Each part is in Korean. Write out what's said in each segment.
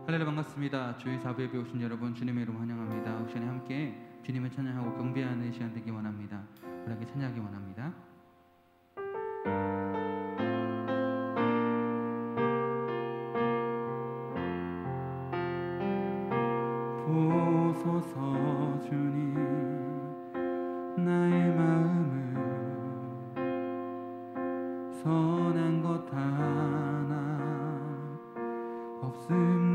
할렐루야, 반갑습니다. 주의 사부에 배우신 여러분, 주님의 이름 환영합니다. 이 시간에 함께 주님을 찬양하고 경배하는 시간 되기 원합니다. 우리 함께 찬양하기 원합니다. 보소서 주님, 나의 마음을 선한 것 하나 없습니다.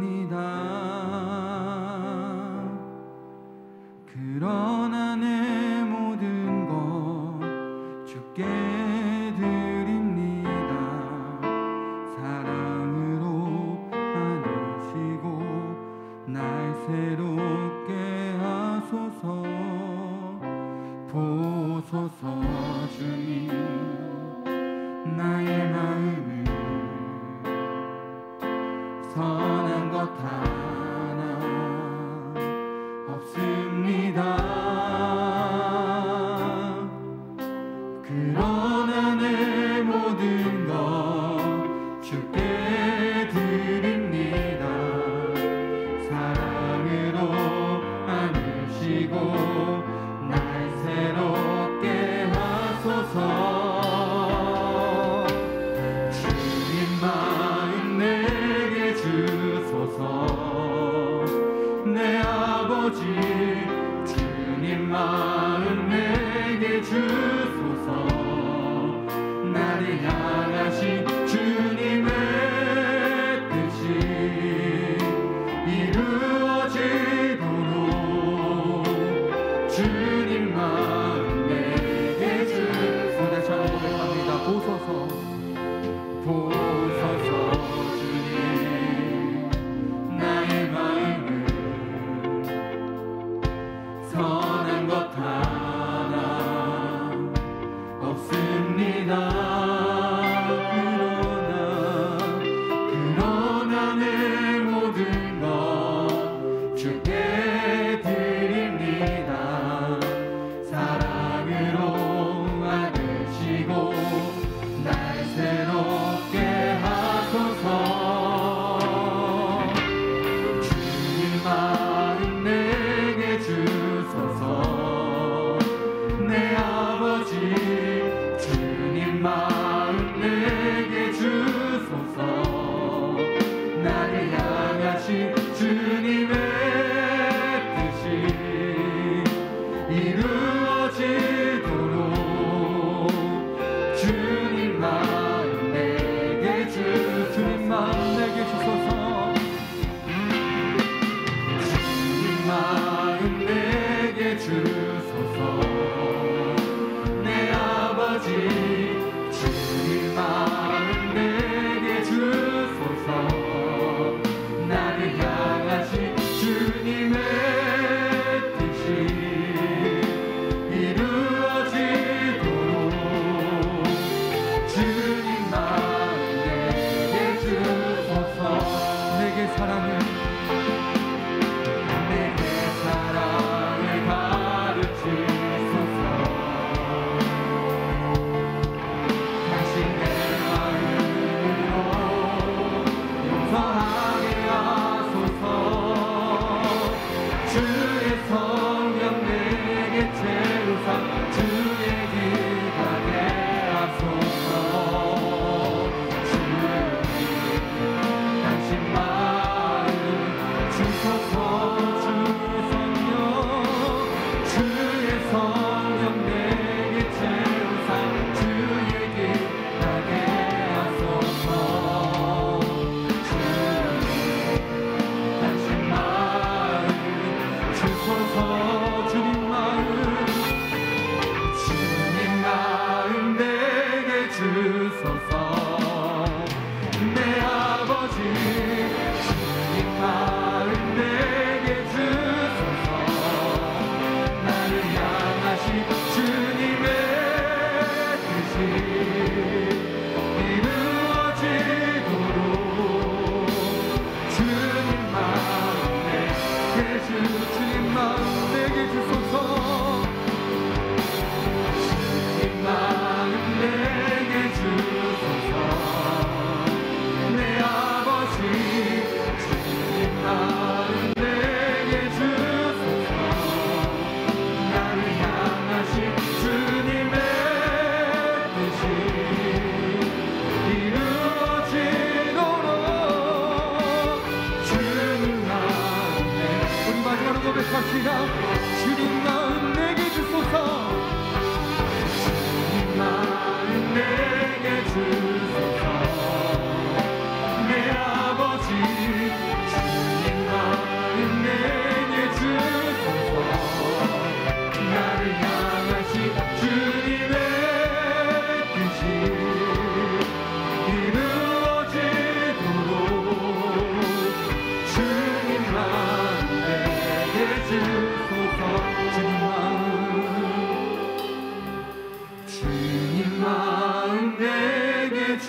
그러나 내 모든 것 주께 드립니다. 사랑으로 안으시고 날 새롭게 하소서. 보소서 주님, 나의 마음을 선한 것 하나 없습니다. 그러나 내 모든 것 주께 드립니다. 사랑으로 안으시고 날 새롭게 하소서. 주님 마음 내게 주소서.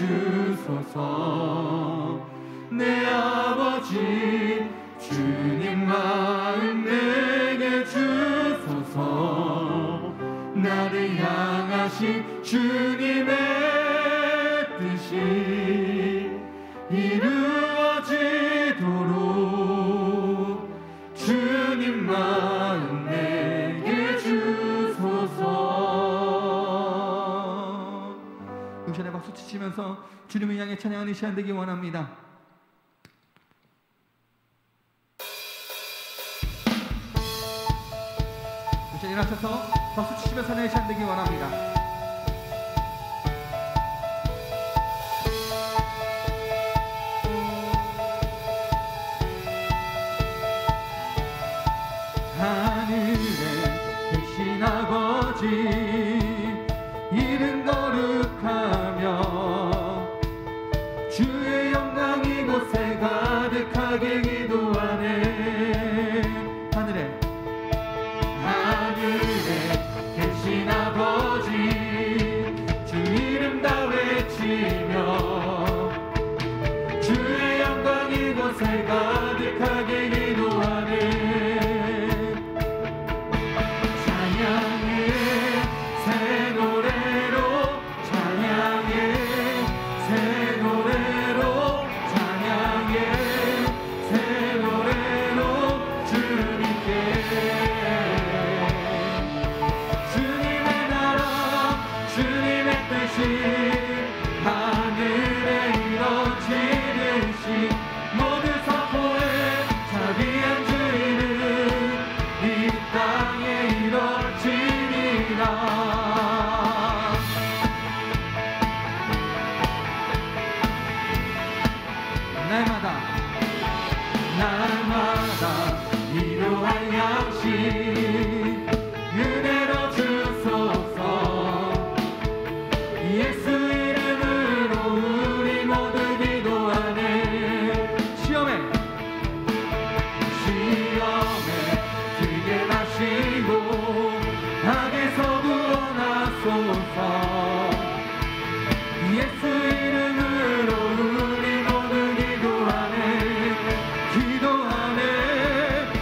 주소서. 내 아버지 주님 마음 내게 주소서. 나를 향하신 주님의 뜻이 이루어지도록 주님 마음 내게 주소서. 응시의 박수 치시면서 주님을 향해 찬양하는 시간 되기 원합니다. 응시 일어나셔서 박수 치시면서 찬양하는 시간 되기 원합니다. 하늘에 계신 아버지 이름 거룩하며 주의 영광 이곳에 가득하게 기도하네. 하늘에 계신 아버지 주 이름 다 외치며 주의 영광 이곳에 가득하게 기도하네. 날마다 필요한 양식 은혜로 주소서. 예수 이름으로 우리 모두 기도하네. 시험에 들게 마시고 악에서 구원하소서. 예수 이름으로 우리 모두 기도하네.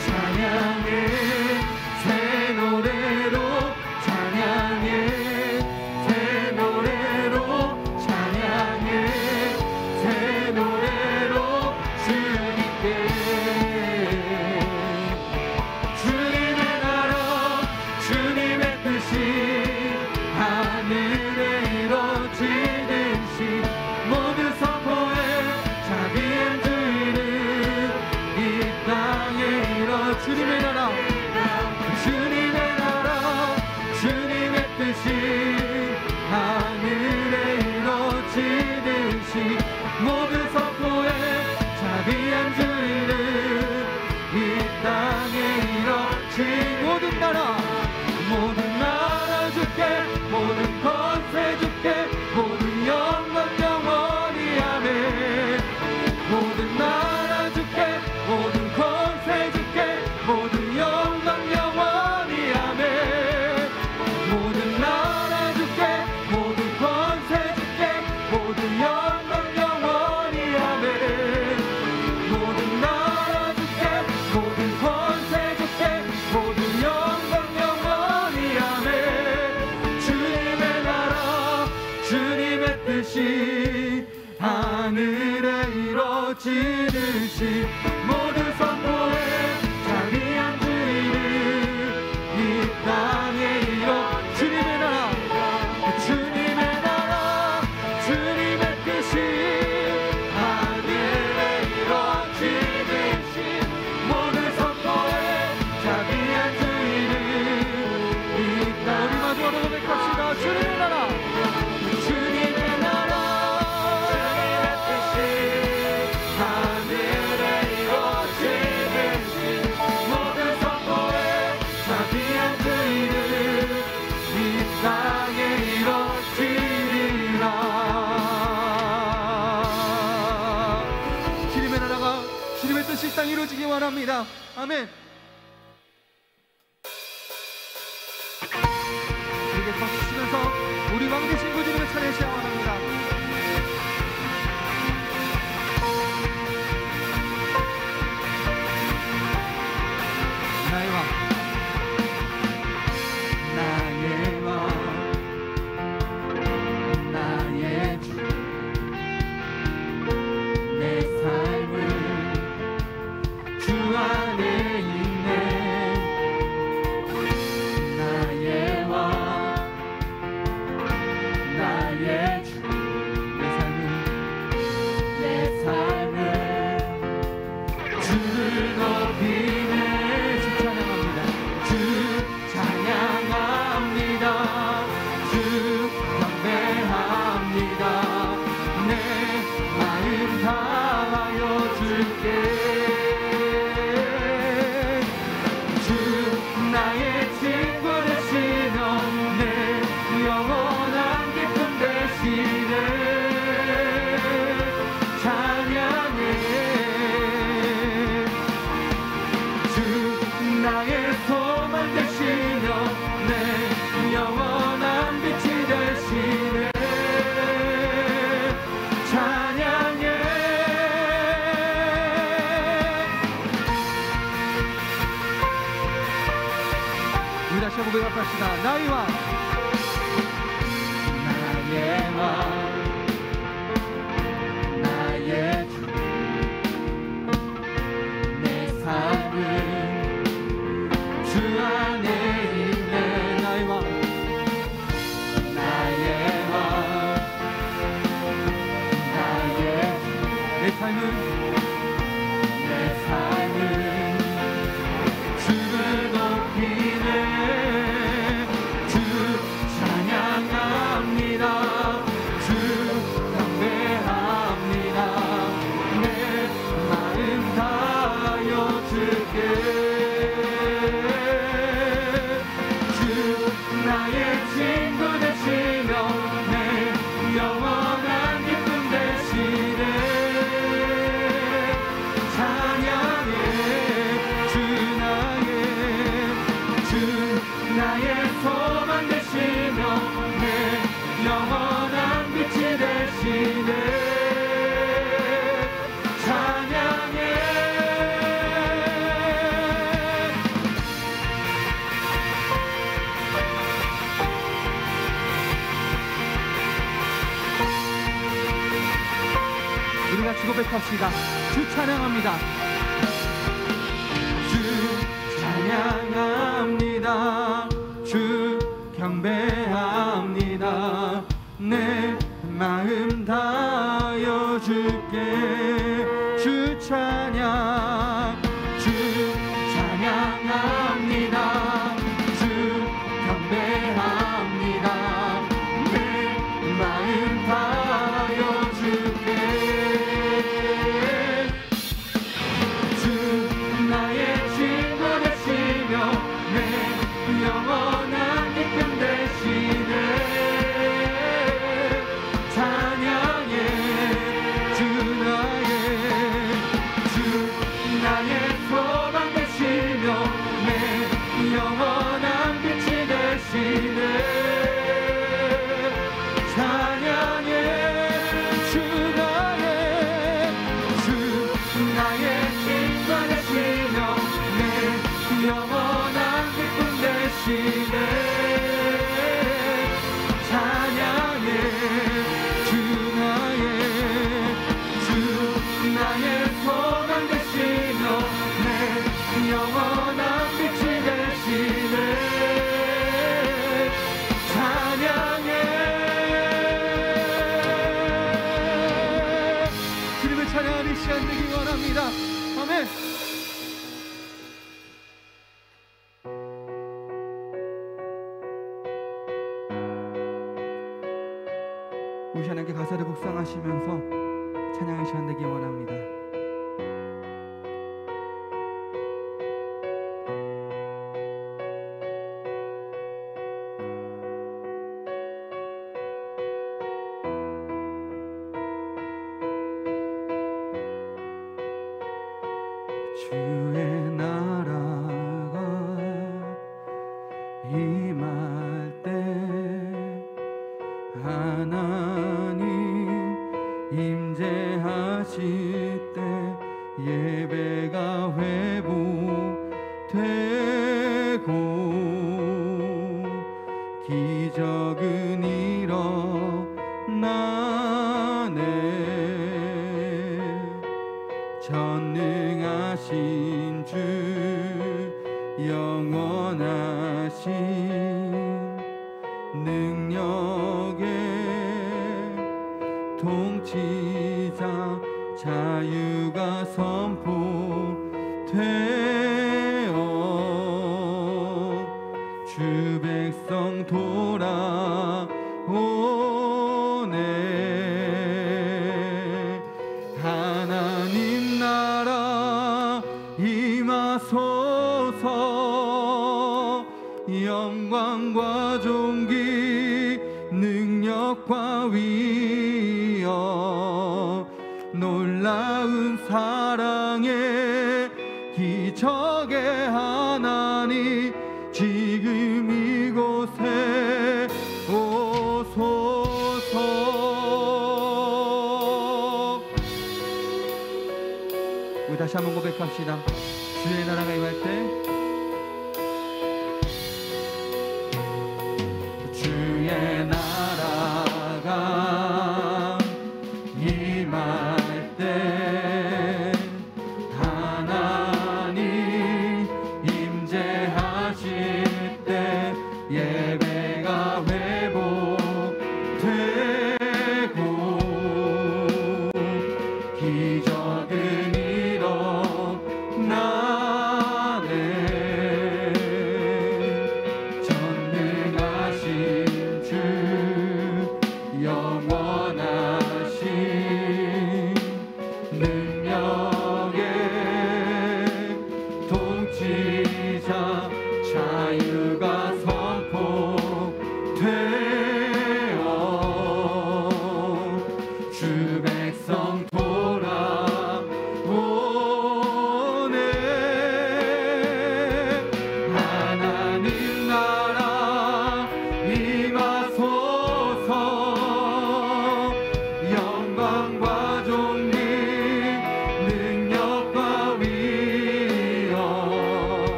찬양해 새 노래로 찬양해 새 노래로 찬양해 새 노래로 주님께. 주님의 나라 주님의 뜻이 하늘에 이루어지듯이 모두 선포해. 자비한 주의를 이 땅에 주님의 나라 주님의 나라 주님의 뜻이 하늘에 이루어지듯이 모두 선포해. 자비한 주의를 이 땅에 이루어지. 모든 나라 주께 모든 권세 주께 모든 영광 영원히 아멘. 모든 나라 주께 모든 권세 주께 모든 영광 영원히 아멘. 모든 나라 주께 모든 권세 주께 모든 영광 영원히 아멘. 모든 나라 주께 모든 권세 주께 모든 영광 영원히 아멘. 주님의 나라 주님의 뜻이 하늘에 이루어지듯이 모두 선포해. 자비한 주의를 이 땅에 이뤄. 주님의 나라 주님의 뜻이 하늘에 이루어지듯이 모두 선포해. 자비한 주의를 이 땅에. 우리 마지막으로 고백합시다. 주님의 나라 이 땅 이루어지기 원합니다. 아멘. 우리에게 박수 치면서 우리 왕 되신 그 주님을 찬양하시기 원합니다. 고백합시다. 나의 왕, 나의 왕, 나의 주, 내 삶은 주 안에 있네. 나의 왕, 나의 왕, 나의 주, 내 삶은 주를 높이네. 주 찬양합니다. 주 경배합니다. 내 마음 다하여 주께. 주 나의 친구 되시며 내 영원한 기쁨 되시네. 나의 소망 되시며 내 영원한 빛이 되시네. 찬양해. 우리 같이 고백합시다. 주 찬양합니다. 주 찬양합니다. 주 경배합니다. 내 마음 다하여 주께. 주 찬양, 주 찬양합니다. 주 경배합니다. 내 마음 다하여 주께. 주 나의 친구 되시며 내 영원한 기쁨 되시네. 찬양해. 주 나의 소망 되시며 내 영원한 빛이 되시네. 찬양해. 주 나의 친구 되시며 내 영원한 기쁨 되시네. 찬양해. 주 나의 소망 되시며 내 영원한 빛이 되시네. 찬양해. 주님을 찬양하는 시간 되기 원합니다. 아멘. 우리 하나님께 가사를 묵상하시면서 찬양의 시간 되기 원합니다. 주의 나라가 임할 때 하나님 임재하실 때 예배가 회복되고 기적은 일어나네. 전능하신 주 영원하신 능력의 통치자 자유가 선포되어 주 백성 돌아오네. 하나님 나라 임하소서. 영광과 존귀 능력과 위엄 놀라운 사랑의 기적의 하나님 지금 이곳에 오소서. 우리 다시 한번 고백합시다. 주의 나라가 임할 때 백성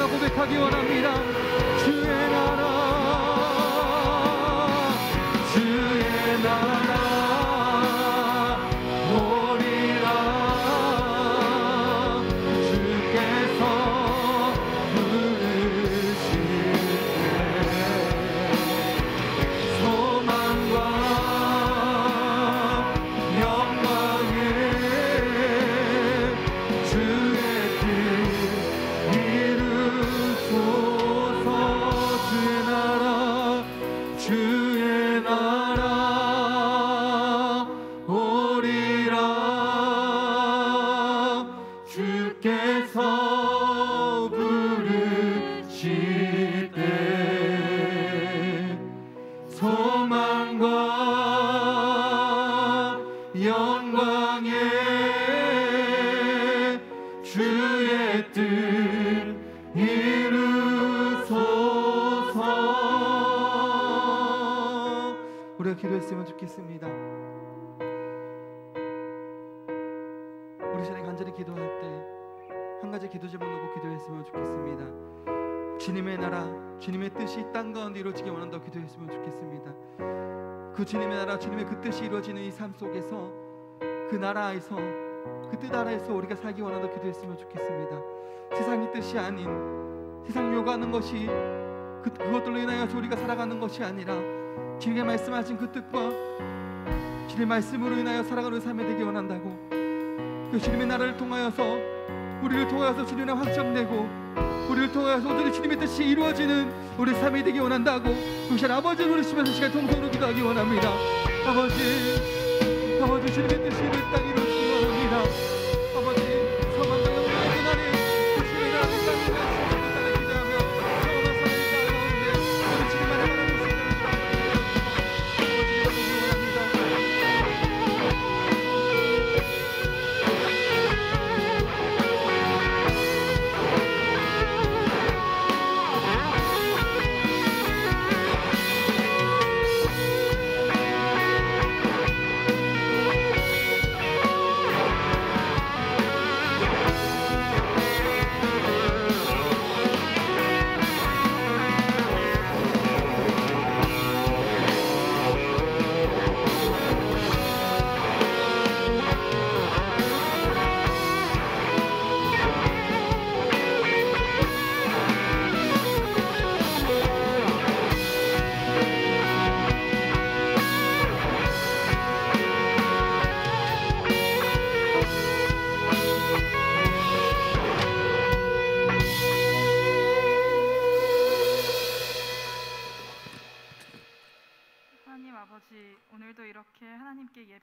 고백하기 원합니다. 주의 나라, 주의 나라 오리라. 주께서 부르실 때 소망과 영광에 주의 뜻 주의 나라 오리라. 주께서 부르실 때 소망과 영광에 주의 뜻 이루소서. 우리가 기도했으면 좋겠습니다. 우리 시간에 간절히 기도할 때 한 가지 기도 제목 놓고 기도했으면 좋겠습니다. 주님의 나라, 주님의 뜻이 땅 가운데 이루어지기 원한다고 기도했으면 좋겠습니다. 그 주님의 나라, 주님의 그 뜻이 이루어지는 이 삶 속에서 그 나라에서, 그 뜻 아래에서 우리가 살기 원한다고 기도했으면 좋겠습니다. 세상의 뜻이 아닌, 세상 요구하는 것이 그것들로 인하여 우리가 살아가는 것이 아니라 주님의 말씀하신 그 뜻과 주님의 말씀으로 인하여 살아가는 삶이 되기 원한다고, 그 주님의 나라를 통하여서 우리를 통하여서 주님의 확정되고 우리를 통하여서 오늘 주님의 뜻이 이루어지는 우리 삶이 되기 원한다고 그 시간 아버지를 부르시면서 시간 통성으로 기도하기 원합니다. 아버지 주님의 뜻이 이 땅에 이루어지기 원합니다. 아버지 소망과 영광의 그날에 주님의 나라를 땅에 이루어지기를 기도하며 소망과 삶의 가운데 우리 주님만을 바라보시는 아버지를 원합니다.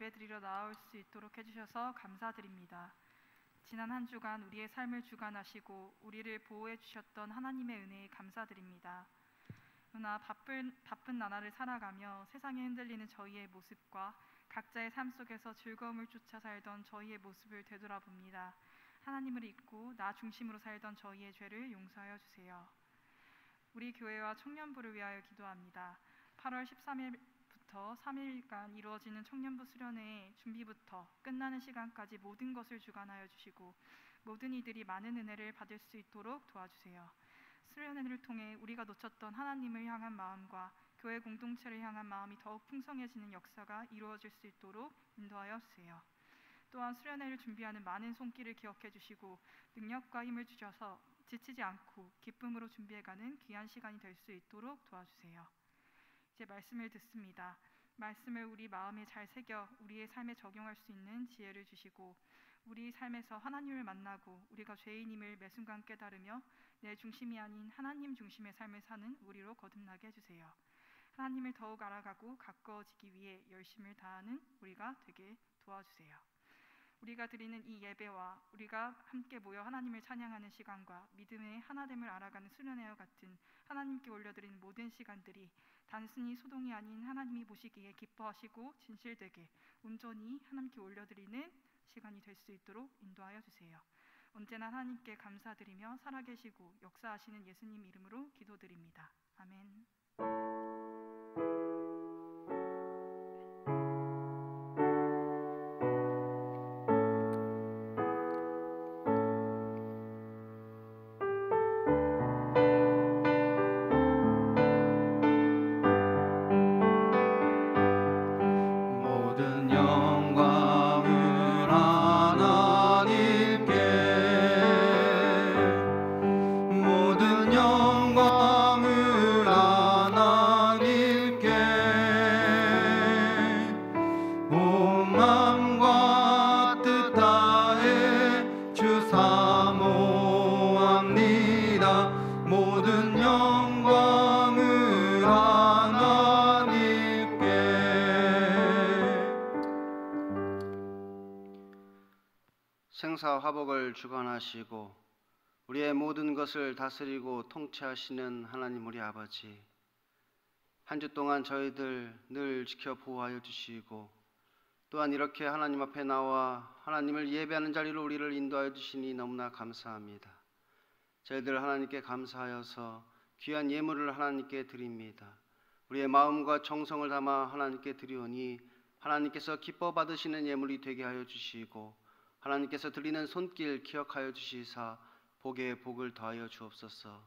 예배드리러 나아올 수 있도록 해주셔서 감사드립니다. 지난 한 주간 우리의 삶을 주관하시고 우리를 보호해 주셨던 하나님의 은혜에 감사드립니다. 그러나 바쁜 나날을 살아가며 세상에 흔들리는 저희의 모습과 각자의 삶 속에서 즐거움을 쫓아 살던 저희의 모습을 되돌아봅니다. 하나님을 잊고 나 중심으로 살던 저희의 죄를 용서하여 주세요. 우리 교회와 청년부를 위하여 기도합니다. 8월 13일부터 3일간 이루어지는 청년부 수련회의 준비부터 끝나는 시간까지 모든 것을 주관하여 주시고 모든 이들이 많은 은혜를 받을 수 있도록 도와주세요. 수련회를 통해 우리가 놓쳤던 하나님을 향한 마음과 교회 공동체를 향한 마음이 더욱 풍성해지는 역사가 이루어질 수 있도록 인도하여 주세요. 또한 수련회를 준비하는 많은 손길을 기억해 주시고 능력과 힘을 주셔서 지치지 않고 기쁨으로 준비해가는 귀한 시간이 될 수 있도록 도와주세요. 이제 말씀을 듣습니다. 말씀을 우리 마음에 잘 새겨 우리의 삶에 적용할 수 있는 지혜를 주시고 우리 삶에서 하나님을 만나고 우리가 죄인임을 매 순간 깨달으며 내 중심이 아닌 하나님 중심의 삶을 사는 우리로 거듭나게 해주세요. 하나님을 더욱 알아가고 가까워지기 위해 열심을 다하는 우리가 되게 도와주세요. 우리가 드리는 이 예배와 우리가 함께 모여 하나님을 찬양하는 시간과 믿음의 하나됨을 알아가는 수련회와 같은 하나님께 올려드리는 모든 시간들이 단순히 소동이 아닌 하나님이 보시기에 기뻐하시고 진실되게 온전히 하나님께 올려드리는 시간이 될 수 있도록 인도하여 주세요. 언제나 하나님께 감사드리며 살아계시고 역사하시는 예수님 이름으로 기도드립니다. 아멘. 생사화복을 주관하시고 우리의 모든 것을 다스리고 통치하시는 하나님 우리 아버지, 한 주 동안 저희들 늘 지켜 보호하여 주시고 또한 이렇게 하나님 앞에 나와 하나님을 예배하는 자리로 우리를 인도하여 주시니 너무나 감사합니다. 저희들 하나님께 감사하여서 귀한 예물을 하나님께 드립니다. 우리의 마음과 정성을 담아 하나님께 드리오니 하나님께서 기뻐 받으시는 예물이 되게 하여 주시고 하나님께서 드리는 손길 기억하여 주시사 복에 복을 더하여 주옵소서.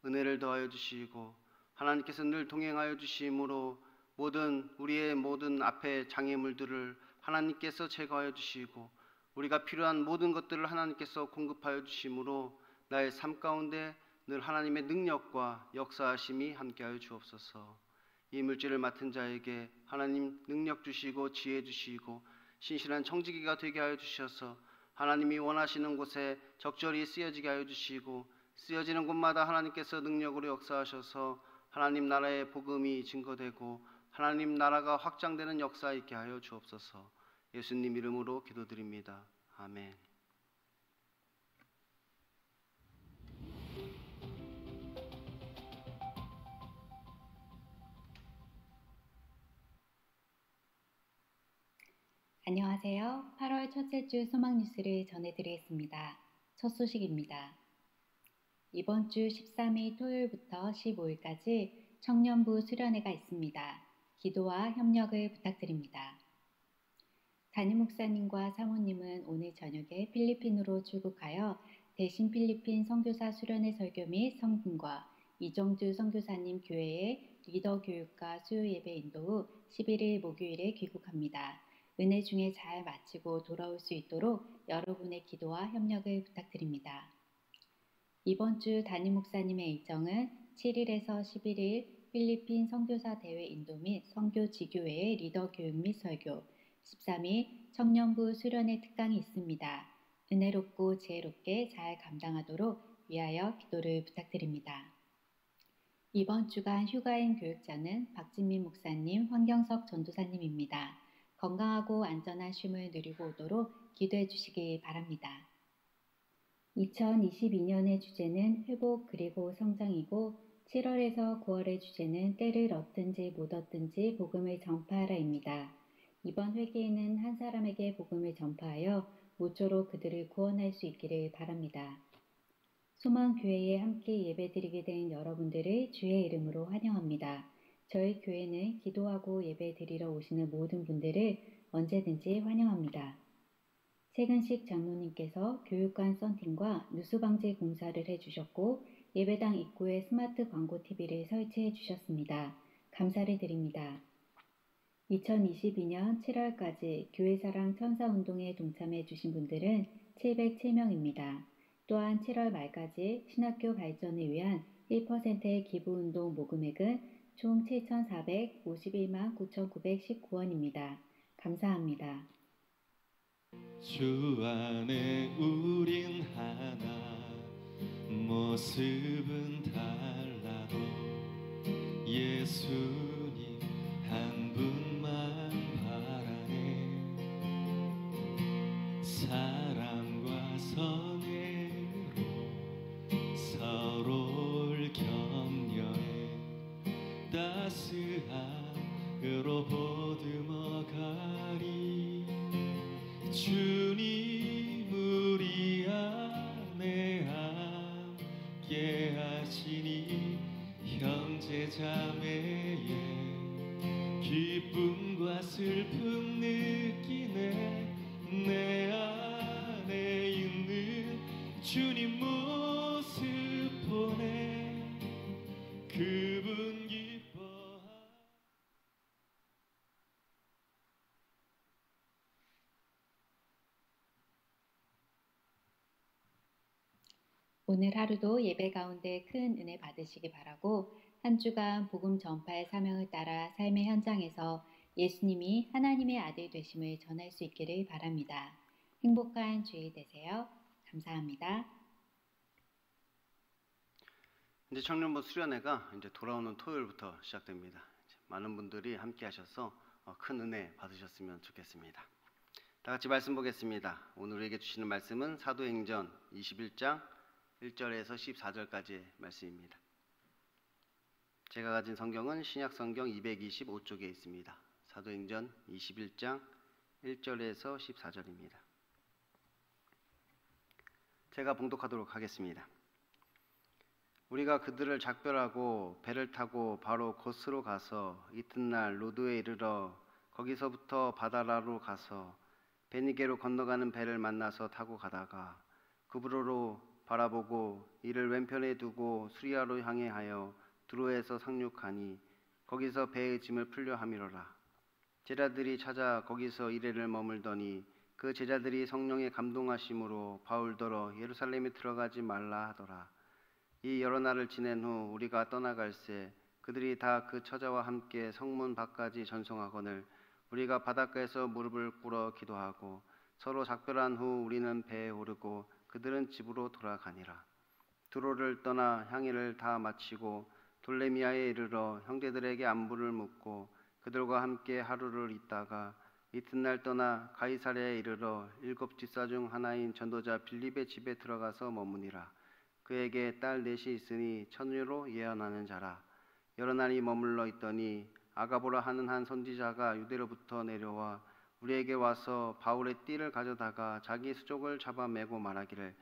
은혜를 더하여 주시고 하나님께서 늘 동행하여 주심으로 우리의 모든 앞에 장애물들을 하나님께서 제거하여 주시고 우리가 필요한 모든 것들을 하나님께서 공급하여 주심으로 나의 삶 가운데 늘 하나님의 능력과 역사하심이 함께하여 주옵소서. 이 물질을 맡은 자에게 하나님 능력 주시고 지혜 주시고 신실한 청지기가 되게 하여 주셔서 하나님이 원하시는 곳에 적절히 쓰여지게 하여 주시고 쓰여지는 곳마다 하나님께서 능력으로 역사하셔서 하나님 나라의 복음이 증거되고 하나님 나라가 확장되는 역사 있게 하여 주옵소서. 예수님 이름으로 기도드립니다. 아멘. 안녕하세요. 8월 첫째 주 소망 뉴스를 전해드리겠습니다. 첫 소식입니다. 이번 주 13일 토요일부터 15일까지 청년부 수련회가 있습니다. 기도와 협력을 부탁드립니다. 담임 목사님과 사모님은 오늘 저녁에 필리핀으로 출국하여 대신 필리핀 선교사 수련회 설교 및 성김과 이정주 선교사님 교회의 리더 교육과 수요 예배 인도 후 11일 목요일에 귀국합니다. 은혜 중에 잘 마치고 돌아올 수 있도록 여러분의 기도와 협력을 부탁드립니다. 이번 주 담임 목사님의 일정은 7일에서 11일 필리핀 선교사 대회 인도 및 선교 지교회의 리더 교육 및 설교, 13일 청년부 수련회 특강이 있습니다. 은혜롭고 지혜롭게 잘 감당하도록 위하여 기도를 부탁드립니다. 이번 주간 휴가인 교육자는 박진민 목사님, 황경석 전도사님입니다. 건강하고 안전한 쉼을 누리고 오도록 기도해 주시기 바랍니다. 2022년의 주제는 회복 그리고 성장이고 7월에서 9월의 주제는 때를 얻든지 못 얻든지 복음을 전파하라입니다. 이번 회개에는 한 사람에게 복음을 전파하여 모쪼록 그들을 구원할 수 있기를 바랍니다. 소망교회에 함께 예배드리게 된 여러분들을 주의 이름으로 환영합니다. 저희 교회는 기도하고 예배드리러 오시는 모든 분들을 언제든지 환영합니다. 최근식 장로님께서 교육관 썬팅과 누수방지 공사를 해주셨고 예배당 입구에 스마트 광고 TV를 설치해 주셨습니다. 감사를 드립니다. 2022년 7월까지 교회사랑 천사운동에 동참해 주신 분들은 707명입니다. 또한 7월 말까지 신학교 발전을 위한 1%의 기부운동 모금액은 총 7,451만 9,919원입니다. 감사합니다. 주 안에 우린 하나, 모습은 달라도 예수님 한 분만 바라네. 사랑과 선애로 서로를 격려해 따스함으로 보듬어 가리. 주님 우리 안에 함께 하시니 형제 자매의 기쁨과 슬픔 느끼네. 내 안에 있는 주님 모습 보네. 그분 기뻐하. 오늘 하루도 예배 가운데 큰 은혜 받으시기 바라고 한 주간 복음 전파의 사명을 따라 삶의 현장에서 예수님이 하나님의 아들 되심을 전할 수 있기를 바랍니다. 행복한 주일 되세요. 감사합니다. 이제 청년부 수련회가 이제 돌아오는 토요일부터 시작됩니다. 많은 분들이 함께 하셔서 큰 은혜 받으셨으면 좋겠습니다. 다 같이 말씀 보겠습니다. 오늘 우리에게 주시는 말씀은 사도행전 21장 1절에서 14절까지의 말씀입니다. 제가 가진 성경은 신약성경 225쪽에 있습니다. 사도행전 21장 1절에서 14절입니다. 제가 봉독하도록 하겠습니다. 우리가 그들을 작별하고 배를 타고 바로 고스로 가서 이튿날 로도에 이르러 거기서부터 바다라로 가서 베니게로 건너가는 배를 만나서 타고 가다가 구브로로 바라보고 이를 왼편에 두고 수리아로 향해 하여 두로에서 상륙하니 거기서 배의 짐을 풀려 함이로라. 제자들이 찾아 거기서 이래를 머물더니 그 제자들이 성령에 감동하심으로 바울더러 예루살렘에 들어가지 말라 하더라. 이 여러 날을 지낸 후 우리가 떠나갈새 그들이 다 그 처자와 함께 성문 밖까지 전송하거늘 우리가 바닷가에서 무릎을 꿇어 기도하고 서로 작별한 후 우리는 배에 오르고 그들은 집으로 돌아가니라. 두로를 떠나 향해를 다 마치고 돌레미아에 이르러 형제들에게 안부를 묻고 그들과 함께 하루를 있다가 이튿날 떠나 가이사랴에 이르러 7 집사 중 하나인 전도자 빌립의 집에 들어가서 머무니라. 그에게 딸 넷이 있으니 천유로 예언하는 자라. 여러 날이 머물러 있더니 아가보라 하는 한 선지자가 유대로부터 내려와 우리에게 와서 바울의 띠를 가져다가 자기 수족을 잡아매고 말하기를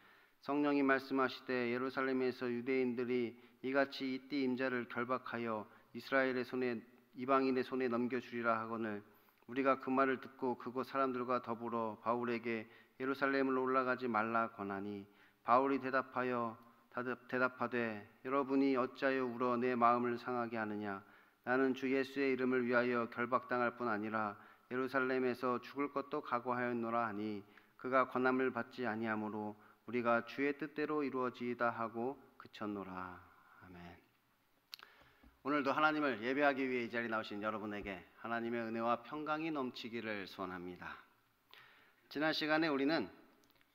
성령이 말씀하시되 예루살렘에서 유대인들이 이같이 이 띠 임자를 결박하여 이스라엘의 손에 이방인의 손에 넘겨주리라 하거늘 우리가 그 말을 듣고 그곳 사람들과 더불어 바울에게 예루살렘으로 올라가지 말라 권하니 바울이 대답하되 여러분이 어찌하여 울어 내 마음을 상하게 하느냐. 나는 주 예수의 이름을 위하여 결박당할 뿐 아니라 예루살렘에서 죽을 것도 각오하였노라 하니 그가 권함을 받지 아니하므로 우리가 주의 뜻대로 이루어지이다 하고 그쳤노라. 아멘. 오늘도 하나님을 예배하기 위해 이 자리에 나오신 여러분에게 하나님의 은혜와 평강이 넘치기를 소원합니다. 지난 시간에 우리는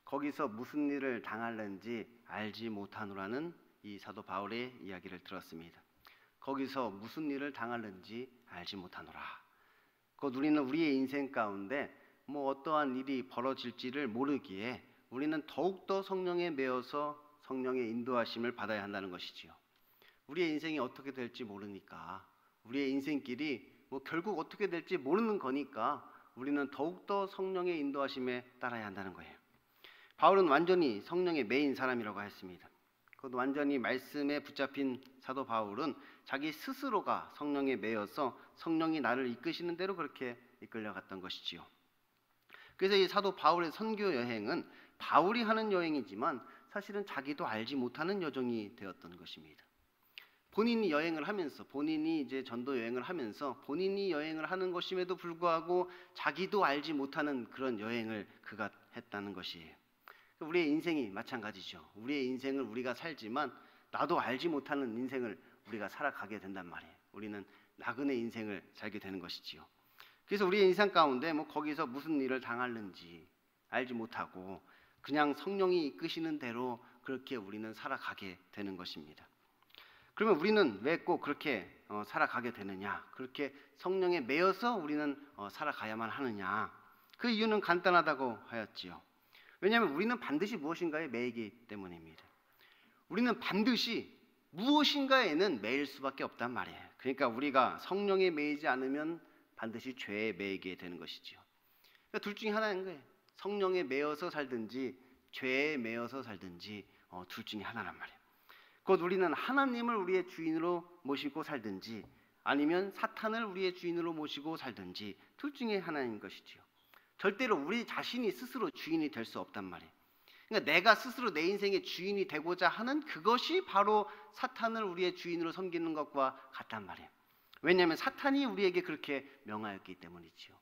거기서 무슨 일을 당할는지 알지 못하노라는 이 사도 바울의 이야기를 들었습니다. 거기서 무슨 일을 당할는지 알지 못하노라. 곧 우리는 우리의 인생 가운데 뭐 어떠한 일이 벌어질지를 모르기에 우리는 더욱더 성령에 매여서 성령의 인도하심을 받아야 한다는 것이지요. 우리의 인생이 어떻게 될지 모르니까, 우리의 인생길이 뭐 결국 어떻게 될지 모르는 거니까 우리는 더욱더 성령의 인도하심에 따라야 한다는 거예요. 바울은 완전히 성령에 매인 사람이라고 했습니다. 곧 완전히 말씀에 붙잡힌 사도 바울은 자기 스스로가 성령에 매여서 성령이 나를 이끄시는 대로 그렇게 이끌려갔던 것이지요. 그래서 이 사도 바울의 선교 여행은 바울이 하는 여행이지만 사실은 자기도 알지 못하는 여정이 되었던 것입니다. 본인이 여행을 하면서, 본인이 이제 전도 여행을 하면서 본인이 여행을 하는 것임에도 불구하고 자기도 알지 못하는 그런 여행을 그가 했다는 것이에요. 우리의 인생이 마찬가지죠. 우리의 인생을 우리가 살지만 나도 알지 못하는 인생을 우리가 살아가게 된단 말이에요. 우리는 나그네 인생을 살게 되는 것이지요. 그래서 우리의 인생 가운데 뭐 거기서 무슨 일을 당하는지 알지 못하고 그냥 성령이 이끄시는 대로 그렇게 우리는 살아가게 되는 것입니다. 그러면 우리는 왜 꼭 그렇게 살아가게 되느냐? 그렇게 성령에 매여서 우리는 살아가야만 하느냐? 그 이유는 간단하다고 하였지요. 왜냐하면 우리는 반드시 무엇인가에 매이기 때문입니다. 우리는 반드시 무엇인가에는 매일 수밖에 없단 말이에요. 그러니까 우리가 성령에 매이지 않으면 반드시 죄에 매이게 되는 것이지요. 그러니까 둘 중에 하나인 거예요. 성령에 매여서 살든지 죄에 매여서 살든지 둘 중에 하나란 말이에요. 곧 우리는 하나님을 우리의 주인으로 모시고 살든지 아니면 사탄을 우리의 주인으로 모시고 살든지 둘 중에 하나인 것이지요. 절대로 우리 자신이 스스로 주인이 될 수 없단 말이에요. 그러니까 내가 스스로 내 인생의 주인이 되고자 하는 그것이 바로 사탄을 우리의 주인으로 섬기는 것과 같단 말이에요. 왜냐하면 사탄이 우리에게 그렇게 명하였기 때문이지요.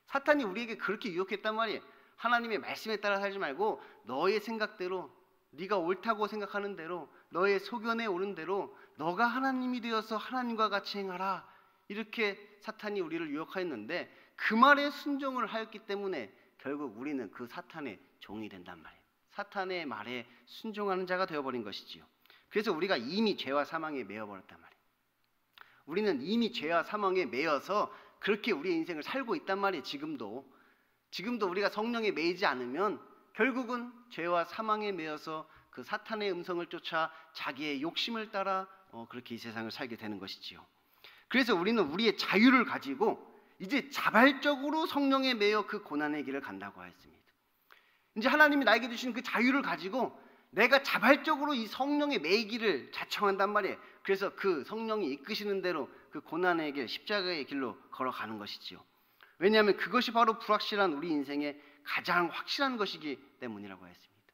사탄이 우리에게 그렇게 유혹했단 말이에요. 하나님의 말씀에 따라 살지 말고 너의 생각대로, 네가 옳다고 생각하는 대로, 너의 소견에 오른 대로 너가 하나님이 되어서 하나님과 같이 행하라. 이렇게 사탄이 우리를 유혹하였는데 그 말에 순종을 하였기 때문에 결국 우리는 그 사탄의 종이 된단 말이에요. 사탄의 말에 순종하는 자가 되어버린 것이지요. 그래서 우리가 이미 죄와 사망에 매여버렸단 말이에요. 우리는 이미 죄와 사망에 매여서 그렇게 우리의 인생을 살고 있단 말이에요. 지금도 우리가 성령에 매이지 않으면 결국은 죄와 사망에 매여서 그 사탄의 음성을 쫓아 자기의 욕심을 따라 그렇게 이 세상을 살게 되는 것이지요. 그래서 우리는 우리의 자유를 가지고 이제 자발적으로 성령에 매여 그 고난의 길을 간다고 하였습니다. 이제 하나님이 나에게 주신 그 자유를 가지고 내가 자발적으로 이 성령의 매이기를 자청한단 말이에요. 그래서 그 성령이 이끄시는 대로 그 고난의 길, 십자가의 길로 걸어가는 것이지요. 왜냐하면 그것이 바로 불확실한 우리 인생의 가장 확실한 것이기 때문이라고 했습니다.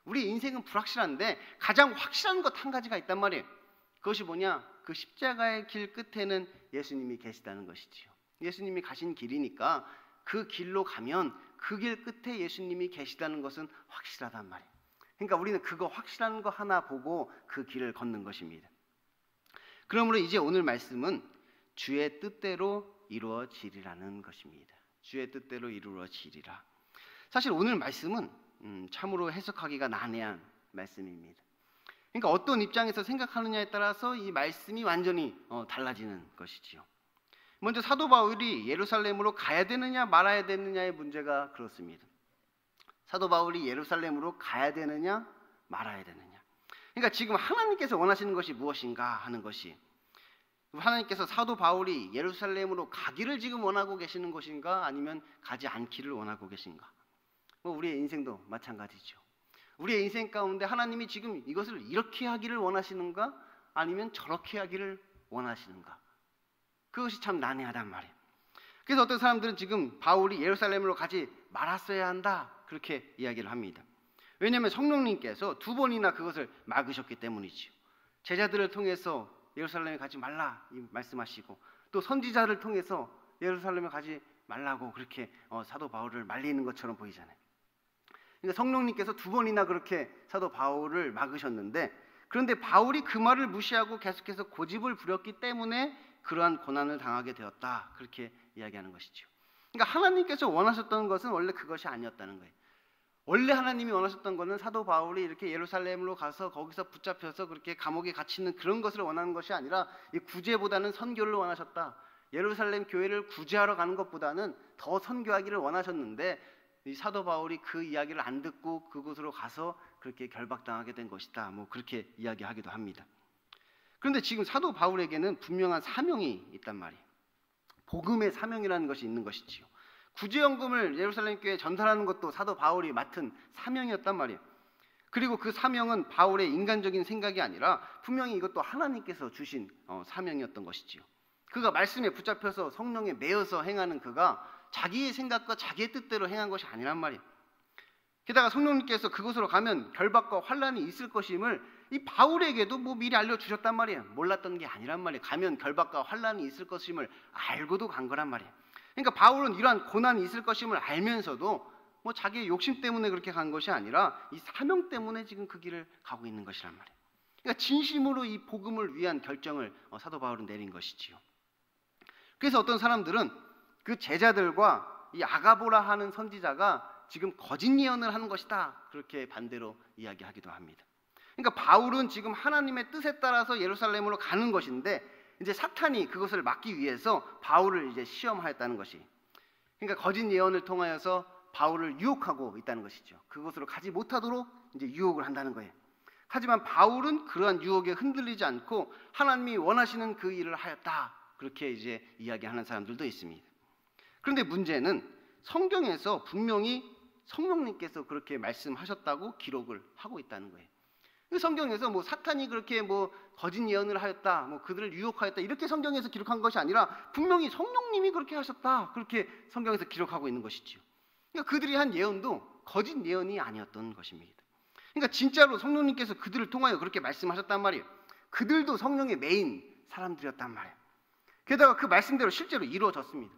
우리 인생은 불확실한데 가장 확실한 것 한 가지가 있단 말이에요. 그것이 뭐냐? 그 십자가의 길 끝에는 예수님이 계시다는 것이지요. 예수님이 가신 길이니까 그 길로 가면 그 길 끝에 예수님이 계시다는 것은 확실하단 말이에요. 그러니까 우리는 그거 확실한 거 하나 보고 그 길을 걷는 것입니다. 그러므로 이제 오늘 말씀은 주의 뜻대로 이루어지리라는 것입니다. 주의 뜻대로 이루어지리라. 사실 오늘 말씀은 참으로 해석하기가 난해한 말씀입니다. 그러니까 어떤 입장에서 생각하느냐에 따라서 이 말씀이 완전히 달라지는 것이지요. 먼저 사도 바울이 예루살렘으로 가야 되느냐 말아야 되느냐의 문제가 그렇습니다. 사도 바울이 예루살렘으로 가야 되느냐 말아야 되느냐. 그러니까 지금 하나님께서 원하시는 것이 무엇인가 하는 것이, 하나님께서 사도 바울이 예루살렘으로 가기를 지금 원하고 계시는 것인가 아니면 가지 않기를 원하고 계신가. 우리의 인생도 마찬가지죠. 우리의 인생 가운데 하나님이 지금 이것을 이렇게 하기를 원하시는가 아니면 저렇게 하기를 원하시는가. 그것이 참 난해하단 말이에요. 그래서 어떤 사람들은 지금 바울이 예루살렘으로 가지 말았어야 한다 그렇게 이야기를 합니다. 왜냐하면 성령님께서 2번이나 그것을 막으셨기 때문이죠. 제자들을 통해서 예루살렘에 가지 말라 말씀하시고 또 선지자를 통해서 예루살렘에 가지 말라고 그렇게 사도 바울을 말리는 것처럼 보이잖아요. 그러니까 성령님께서 2번이나 그렇게 사도 바울을 막으셨는데, 그런데 바울이 그 말을 무시하고 계속해서 고집을 부렸기 때문에 그러한 고난을 당하게 되었다 그렇게 이야기하는 것이죠. 그러니까 하나님께서 원하셨던 것은 원래 그것이 아니었다는 거예요. 원래 하나님이 원하셨던 것은 사도 바울이 이렇게 예루살렘으로 가서 거기서 붙잡혀서 그렇게 감옥에 갇히는 그런 것을 원하는 것이 아니라 이 구제보다는 선교를 원하셨다. 예루살렘 교회를 구제하러 가는 것보다는 더 선교하기를 원하셨는데 이 사도 바울이 그 이야기를 안 듣고 그곳으로 가서 그렇게 결박당하게 된 것이다. 뭐 그렇게 이야기하기도 합니다. 그런데 지금 사도 바울에게는 분명한 사명이 있단 말이에요. 복음의 사명이라는 것이 있는 것이지요. 구제연금을 예루살렘 교회에 전달하는 것도 사도 바울이 맡은 사명이었단 말이에요. 그리고 그 사명은 바울의 인간적인 생각이 아니라 분명히 이것도 하나님께서 주신 사명이었던 것이지요. 그가 말씀에 붙잡혀서 성령에 매여서 행하는 그가 자기의 생각과 자기의 뜻대로 행한 것이 아니란 말이에요. 게다가 성령님께서 그곳으로 가면 결박과 환란이 있을 것임을 이 바울에게도 뭐 미리 알려주셨단 말이에요. 몰랐던 게 아니란 말이에요. 가면 결박과 환란이 있을 것임을 알고도 간 거란 말이에요. 그러니까 바울은 이러한 고난이 있을 것임을 알면서도 뭐 자기의 욕심 때문에 그렇게 간 것이 아니라 이 사명 때문에 지금 그 길을 가고 있는 것이란 말이에요. 그러니까 진심으로 이 복음을 위한 결정을 사도 바울은 내린 것이지요. 그래서 어떤 사람들은 그 제자들과 이 아가보라 하는 선지자가 지금 거짓 예언을 하는 것이다, 그렇게 반대로 이야기하기도 합니다. 그러니까 바울은 지금 하나님의 뜻에 따라서 예루살렘으로 가는 것인데 이제 사탄이 그것을 막기 위해서 바울을 이제 시험하였다는 것이, 그러니까 거짓 예언을 통하여서 바울을 유혹하고 있다는 것이죠. 그곳으로 가지 못하도록 이제 유혹을 한다는 거예요. 하지만 바울은 그러한 유혹에 흔들리지 않고 하나님이 원하시는 그 일을 하였다, 그렇게 이제 이야기하는 사람들도 있습니다. 그런데 문제는 성경에서 분명히 성령님께서 그렇게 말씀하셨다고 기록을 하고 있다는 거예요. 성경에서 뭐 사탄이 그렇게 뭐 거짓 예언을 하였다, 뭐 그들을 유혹하였다, 이렇게 성경에서 기록한 것이 아니라 분명히 성령님이 그렇게 하셨다, 그렇게 성경에서 기록하고 있는 것이지요. 그러니까 그들이 한 예언도 거짓 예언이 아니었던 것입니다. 그러니까 진짜로 성령님께서 그들을 통하여 그렇게 말씀하셨단 말이에요. 그들도 성령의 메인 사람들이었단 말이에요. 게다가 그 말씀대로 실제로 이루어졌습니다.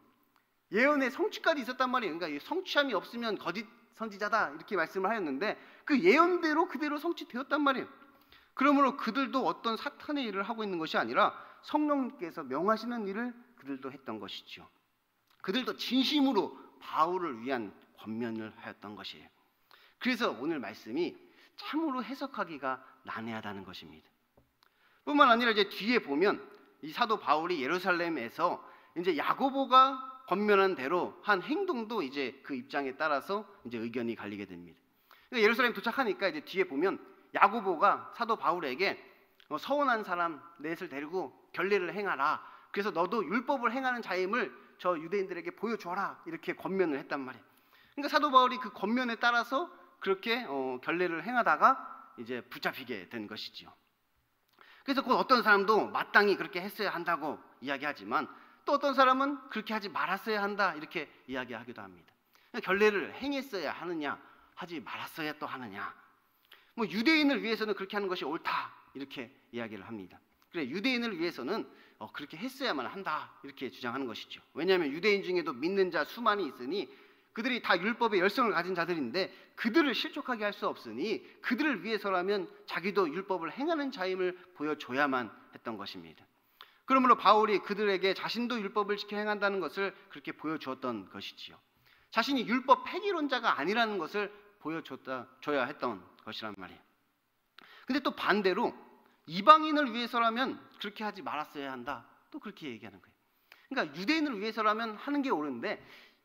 예언의 성취까지 있었단 말이에요. 그러니까 성취함이 없으면 거짓 선지자다, 이렇게 말씀을 하였는데 그 예언대로 그대로 성취되었단 말이에요. 그러므로 그들도 어떤 사탄의 일을 하고 있는 것이 아니라 성령님께서 명하시는 일을 그들도 했던 것이죠. 그들도 진심으로 바울을 위한 권면을 하였던 것이에요. 그래서 오늘 말씀이 참으로 해석하기가 난해하다는 것입니다. 뿐만 아니라 이제 뒤에 보면 이 사도 바울이 예루살렘에서 이제 야고보가 권면한 대로 한 행동도 이제 그 입장에 따라서 이제 의견이 갈리게 됩니다. 그러니까 예루살렘 도착하니까 이제 뒤에 보면 야고보가 사도 바울에게 서원한 사람 넷을 데리고 결례를 행하라. 그래서 너도 율법을 행하는 자임을 저 유대인들에게 보여줘라, 이렇게 권면을 했단 말이에요. 그러니까 사도 바울이 그 권면에 따라서 그렇게 결례를 행하다가 이제 붙잡히게 된 것이지요. 그래서 곧 어떤 사람도 마땅히 그렇게 했어야 한다고 이야기하지만 또 어떤 사람은 그렇게 하지 말았어야 한다, 이렇게 이야기하기도 합니다. 결례를 행했어야 하느냐, 하지 말았어야 또 하느냐. 뭐 유대인을 위해서는 그렇게 하는 것이 옳다, 이렇게 이야기를 합니다. 그래, 유대인을 위해서는 그렇게 했어야만 한다, 이렇게 주장하는 것이죠. 왜냐하면 유대인 중에도 믿는 자 수많이 있으니 그들이 다 율법의 열성을 가진 자들인데 그들을 실족하게 할 수 없으니 그들을 위해서라면 자기도 율법을 행하는 자임을 보여줘야만 했던 것입니다. 그러므로 바울이 그들에게 자신도 율법을 지켜 행한다는 것을 그렇게 보여주었던 것이지요. 자신이 율법 폐기론자가 아니라는 것을 보여줘야 했던 것이란 말이에요. 근데 또 반대로 이방인을 위해서라면 그렇게 하지 말았어야 한다, 또 그렇게 얘기하는 거예요. 그러니까 유대인을 위해서라면 하는 게 옳은데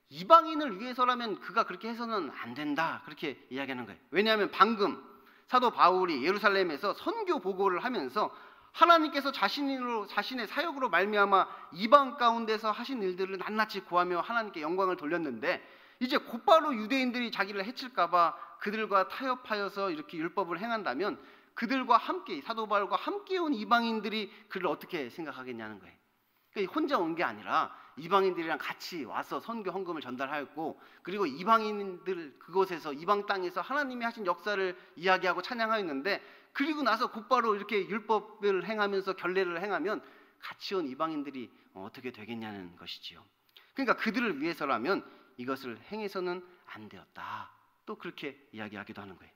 이방인을 위해서라면 그가 그렇게 해서는 안 된다, 그렇게 이야기하는 거예요. 왜냐하면 방금 사도 바울이 예루살렘에서 선교 보고를 하면서 하나님께서 자신의 사역으로 말미암아 이방 가운데서 하신 일들을 낱낱이 구하며 하나님께 영광을 돌렸는데 이제 곧바로 유대인들이 자기를 해칠까 봐 그들과 타협하여서 이렇게 율법을 행한다면 그들과 함께, 사도 바울과 함께 온 이방인들이 그를 어떻게 생각하겠냐는 거예요. 그러니까 혼자 온 게 아니라 이방인들이랑 같이 와서 선교 헌금을 전달하였고, 그리고 이방인들 그곳에서 이방 땅에서 하나님이 하신 역사를 이야기하고 찬양하였는데, 그리고 나서 곧바로 이렇게 율법을 행하면서 결례를 행하면 같이 온 이방인들이 어떻게 되겠냐는 것이지요. 그러니까 그들을 위해서라면 이것을 행해서는 안 되었다, 또 그렇게 이야기하기도 하는 거예요.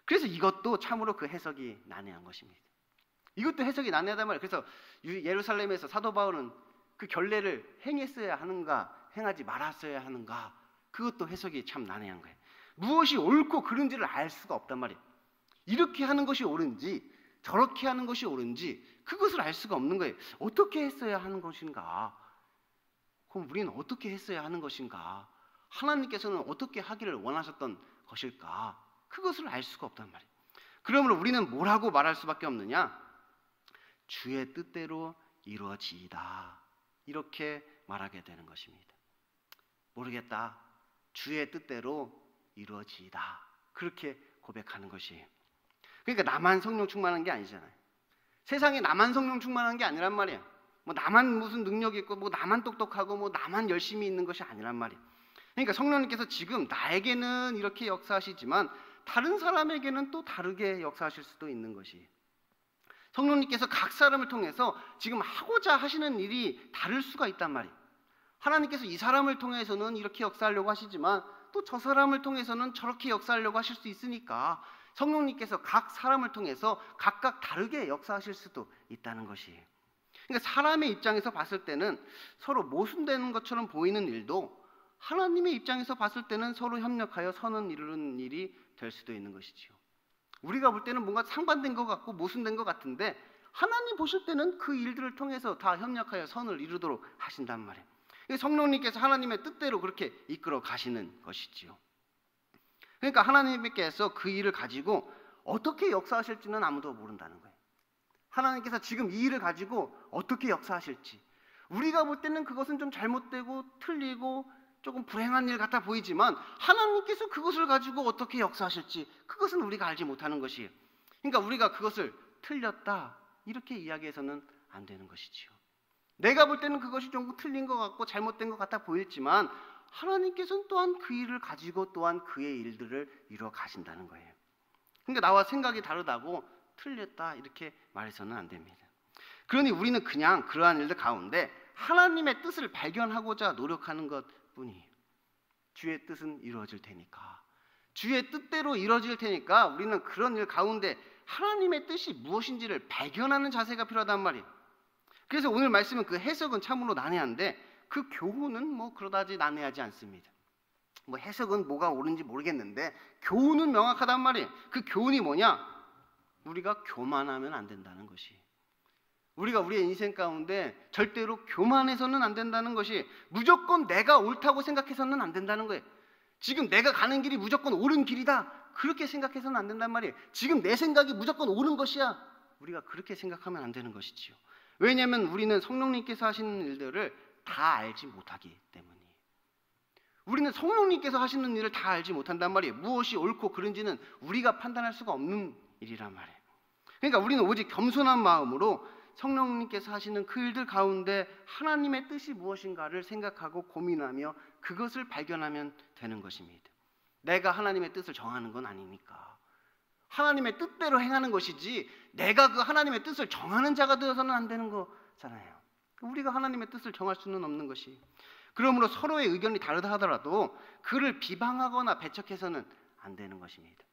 그래서 이것도 참으로 그 해석이 난해한 것입니다. 이것도 해석이 난해하단 말이에요. 그래서 예루살렘에서 사도 바울은 그 결례를 행했어야 하는가, 행하지 말았어야 하는가, 그것도 해석이 참 난해한 거예요. 무엇이 옳고 그른지를 알 수가 없단 말이에요. 이렇게 하는 것이 옳은지 저렇게 하는 것이 옳은지 그것을 알 수가 없는 거예요. 어떻게 했어야 하는 것인가, 그럼 우리는 어떻게 했어야 하는 것인가? 하나님께서는 어떻게 하기를 원하셨던 것일까? 그것을 알 수가 없단 말이에요. 그러므로 우리는 뭐라고 말할 수밖에 없느냐? 주의 뜻대로 이루어지이다. 이렇게 말하게 되는 것입니다. 모르겠다. 주의 뜻대로 이루어지이다. 그렇게 고백하는 것이에요. 그러니까 나만 성령 충만한 게 아니잖아요. 세상에 나만 성령 충만한 게 아니란 말이에요. 뭐 나만 무슨 능력이 있고 뭐 나만 똑똑하고 뭐 나만 열심히 있는 것이 아니란 말이에요. 그러니까 성령님께서 지금 나에게는 이렇게 역사하시지만 다른 사람에게는 또 다르게 역사하실 수도 있는 것이에요. 성령님께서 각 사람을 통해서 지금 하고자 하시는 일이 다를 수가 있단 말이에요. 하나님께서 이 사람을 통해서는 이렇게 역사하려고 하시지만 또 저 사람을 통해서는 저렇게 역사하려고 하실 수 있으니까 성령님께서 각 사람을 통해서 각각 다르게 역사하실 수도 있다는 것이에요. 그러니까 사람의 입장에서 봤을 때는 서로 모순되는 것처럼 보이는 일도 하나님의 입장에서 봤을 때는 서로 협력하여 선을 이루는 일이 될 수도 있는 것이지요. 우리가 볼 때는 뭔가 상반된 것 같고 모순된 것 같은데 하나님 보실 때는 그 일들을 통해서 다 협력하여 선을 이루도록 하신단 말이에요. 성령님께서 하나님의 뜻대로 그렇게 이끌어 가시는 것이지요. 그러니까 하나님께서 그 일을 가지고 어떻게 역사하실지는 아무도 모른다는 거예요. 하나님께서 지금 이 일을 가지고 어떻게 역사하실지, 우리가 볼 때는 그것은 좀 잘못되고 틀리고 조금 불행한 일 같아 보이지만 하나님께서 그것을 가지고 어떻게 역사하실지 그것은 우리가 알지 못하는 것이에요. 그러니까 우리가 그것을 틀렸다 이렇게 이야기해서는 안 되는 것이지요. 내가 볼 때는 그것이 좀 틀린 것 같고 잘못된 것 같아 보였지만 하나님께서는 또한 그 일을 가지고 또한 그의 일들을 이루어 가신다는 거예요. 그러니까 나와 생각이 다르다고 틀렸다 이렇게 말해서는 안 됩니다. 그러니 우리는 그냥 그러한 일들 가운데 하나님의 뜻을 발견하고자 노력하는 것뿐이에요. 주의 뜻은 이루어질 테니까, 주의 뜻대로 이루어질 테니까 우리는 그런 일 가운데 하나님의 뜻이 무엇인지를 발견하는 자세가 필요하단 말이에요. 그래서 오늘 말씀은 그 해석은 참으로 난해한데 그 교훈은 뭐 그러다지 난해하지 않습니다. 뭐 해석은 뭐가 옳은지 모르겠는데 교훈은 명확하단 말이에요. 그 교훈이 뭐냐? 우리가 교만하면 안 된다는 것이, 우리가 우리의 인생 가운데 절대로 교만해서는 안 된다는 것이, 무조건 내가 옳다고 생각해서는 안 된다는 거예요. 지금 내가 가는 길이 무조건 옳은 길이다 그렇게 생각해서는 안 된단 말이에요. 지금 내 생각이 무조건 옳은 것이야, 우리가 그렇게 생각하면 안 되는 것이지요. 왜냐하면 우리는 성령님께서 하시는 일들을 다 알지 못하기 때문이에요. 우리는 성령님께서 하시는 일을 다 알지 못한단 말이에요. 무엇이 옳고 그른지는 우리가 판단할 수가 없는 일이란 말이에요. 그러니까 우리는 오직 겸손한 마음으로 성령님께서 하시는 그 일들 가운데 하나님의 뜻이 무엇인가를 생각하고 고민하며 그것을 발견하면 되는 것입니다. 내가 하나님의 뜻을 정하는 건 아니니까 하나님의 뜻대로 행하는 것이지 내가 그 하나님의 뜻을 정하는 자가 되어서는 안 되는 거잖아요. 우리가 하나님의 뜻을 정할 수는 없는 것이, 그러므로 서로의 의견이 다르다 하더라도 그를 비방하거나 배척해서는 안 되는 것입니다.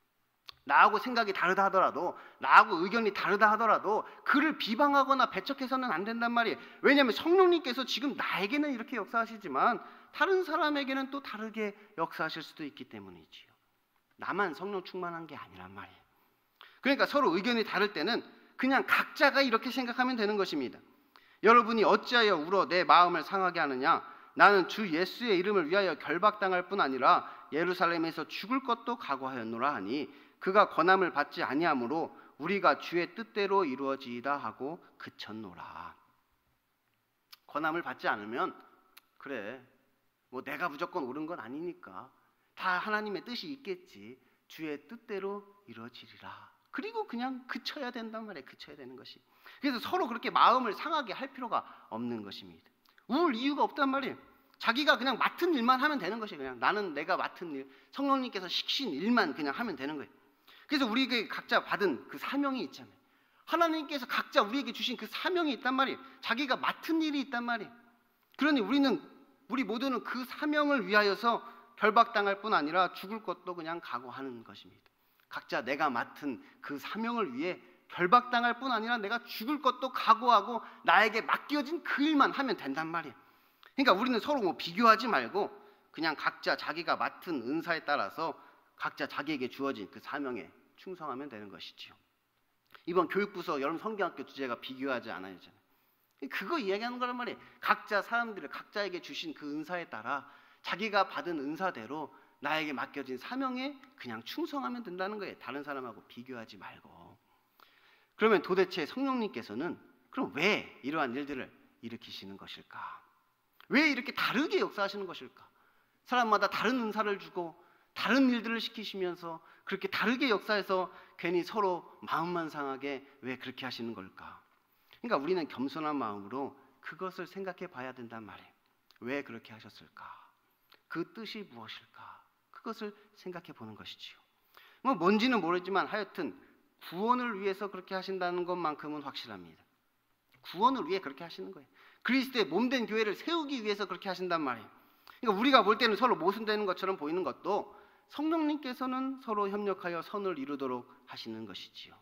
나하고 생각이 다르다 하더라도, 나하고 의견이 다르다 하더라도 그를 비방하거나 배척해서는 안 된단 말이에요. 왜냐하면 성령님께서 지금 나에게는 이렇게 역사하시지만 다른 사람에게는 또 다르게 역사하실 수도 있기 때문이지요. 나만 성령 충만한 게 아니란 말이에요. 그러니까 서로 의견이 다를 때는 그냥 각자가 이렇게 생각하면 되는 것입니다. 여러분이 어찌하여 울어 내 마음을 상하게 하느냐? 나는 주 예수의 이름을 위하여 결박당할 뿐 아니라 예루살렘에서 죽을 것도 각오하였노라 하니 그가 권함을 받지 아니하므로 우리가 주의 뜻대로 이루어지이다 하고 그쳤노라. 권함을 받지 않으면 그래 뭐 내가 무조건 옳은 건 아니니까 다 하나님의 뜻이 있겠지, 주의 뜻대로 이루어지리라. 그리고 그냥 그쳐야 된단 말이에요. 그쳐야 되는 것이. 그래서 서로 그렇게 마음을 상하게 할 필요가 없는 것입니다. 울 이유가 없단 말이에요. 자기가 그냥 맡은 일만 하면 되는 것이에요. 그냥 나는 내가 맡은 일, 성령님께서 시키신 일만 그냥 하면 되는 거예요. 그래서 우리에게 각자 받은 그 사명이 있잖아요. 하나님께서 각자 우리에게 주신 그 사명이 있단 말이에요. 자기가 맡은 일이 있단 말이에요. 그러니 우리 모두는 그 사명을 위하여서 결박당할 뿐 아니라 죽을 것도 그냥 각오하는 것입니다. 각자 내가 맡은 그 사명을 위해 결박당할 뿐 아니라 내가 죽을 것도 각오하고 나에게 맡겨진 그 일만 하면 된단 말이에요. 그러니까 우리는 서로 뭐 비교하지 말고 그냥 각자 자기가 맡은 은사에 따라서 각자 자기에게 주어진 그 사명에 충성하면 되는 것이지요. 이번 교육부서 여름 성경학교 주제가 비교하지 않아야잖아요. 그거 이야기하는 거란 말이에요. 각자 사람들을 각자에게 주신 그 은사에 따라 자기가 받은 은사대로 나에게 맡겨진 사명에 그냥 충성하면 된다는 거예요. 다른 사람하고 비교하지 말고. 그러면 도대체 성령님께서는 그럼 왜 이러한 일들을 일으키시는 것일까? 왜 이렇게 다르게 역사하시는 것일까? 사람마다 다른 은사를 주고 다른 일들을 시키시면서 그렇게 다르게 역사해서 괜히 서로 마음만 상하게 왜 그렇게 하시는 걸까? 그러니까 우리는 겸손한 마음으로 그것을 생각해 봐야 된단 말이에요. 왜 그렇게 하셨을까? 그 뜻이 무엇일까? 그것을 생각해 보는 것이지요. 뭐 뭔지는 모르지만 하여튼 구원을 위해서 그렇게 하신다는 것만큼은 확실합니다. 구원을 위해 그렇게 하시는 거예요. 그리스도의 몸된 교회를 세우기 위해서 그렇게 하신단 말이에요. 그러니까 우리가 볼 때는 서로 모순되는 것처럼 보이는 것도 성령님께서는 서로 협력하여 선을 이루도록 하시는 것이지요.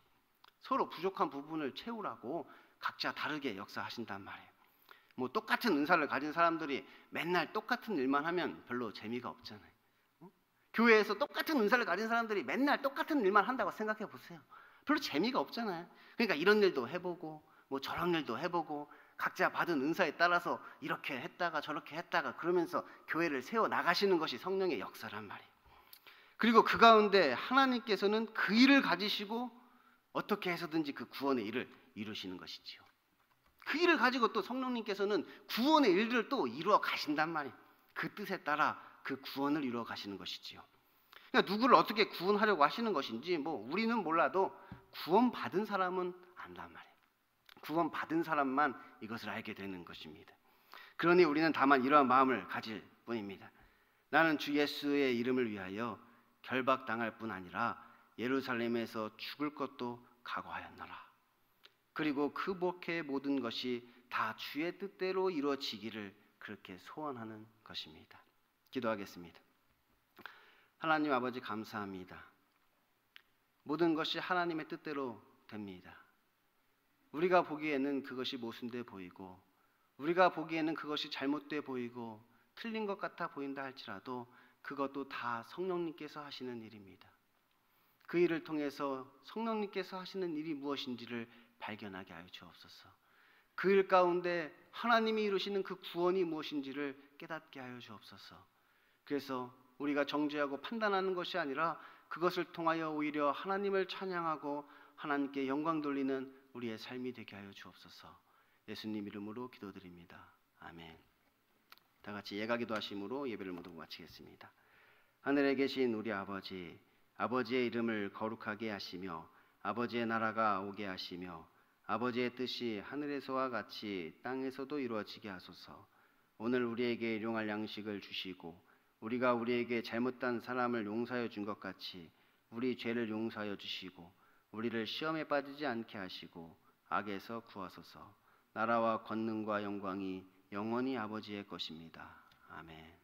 서로 부족한 부분을 채우라고 각자 다르게 역사하신단 말이에요. 뭐 똑같은 은사를 가진 사람들이 맨날 똑같은 일만 하면 별로 재미가 없잖아요. 교회에서 똑같은 은사를 가진 사람들이 맨날 똑같은 일만 한다고 생각해 보세요. 별로 재미가 없잖아요. 그러니까 이런 일도 해보고 뭐 저런 일도 해보고 각자 받은 은사에 따라서 이렇게 했다가 저렇게 했다가 그러면서 교회를 세워 나가시는 것이 성령의 역사란 말이에요. 그리고 그 가운데 하나님께서는 그 일을 가지시고 어떻게 해서든지 그 구원의 일을 이루시는 것이지요. 그 일을 가지고 또 성령님께서는 구원의 일들을 또 이루어 가신단 말이에요. 그 뜻에 따라 그 구원을 이루어 가시는 것이지요. 그러니까 누구를 어떻게 구원하려고 하시는 것인지 뭐 우리는 몰라도 구원받은 사람은 안단 말이에요. 구원받은 사람만 이것을 알게 되는 것입니다. 그러니 우리는 다만 이러한 마음을 가질 뿐입니다. 나는 주 예수의 이름을 위하여 결박당할 뿐 아니라 예루살렘에서 죽을 것도 각오하였노라. 그리고 그 목회의 모든 것이 다 주의 뜻대로 이루어지기를 그렇게 소원하는 것입니다. 기도하겠습니다. 하나님 아버지 감사합니다. 모든 것이 하나님의 뜻대로 됩니다. 우리가 보기에는 그것이 모순돼 보이고 우리가 보기에는 그것이 잘못돼 보이고 틀린 것 같아 보인다 할지라도 그것도 다 성령님께서 하시는 일입니다. 그 일을 통해서 성령님께서 하시는 일이 무엇인지를 발견하게 하여 주옵소서. 그 일 가운데 하나님이 이루시는 그 구원이 무엇인지를 깨닫게 하여 주옵소서. 그래서 우리가 정죄하고 판단하는 것이 아니라 그것을 통하여 오히려 하나님을 찬양하고 하나님께 영광 돌리는 우리의 삶이 되게 하여 주옵소서. 예수님 이름으로 기도드립니다. 아멘. 다 같이 예가기도 하심으로 예배를 모두 마치겠습니다. 하늘에 계신 우리 아버지, 아버지의 이름을 거룩하게 하시며 아버지의 나라가 오게 하시며 아버지의 뜻이 하늘에서와 같이 땅에서도 이루어지게 하소서. 오늘 우리에게 일용할 양식을 주시고 우리가 우리에게 잘못한 사람을 용서하여 준 것 같이 우리 죄를 용서하여 주시고 우리를 시험에 빠지지 않게 하시고 악에서 구하소서. 나라와 권능과 영광이 영원히 아버지의 것입니다. 아멘.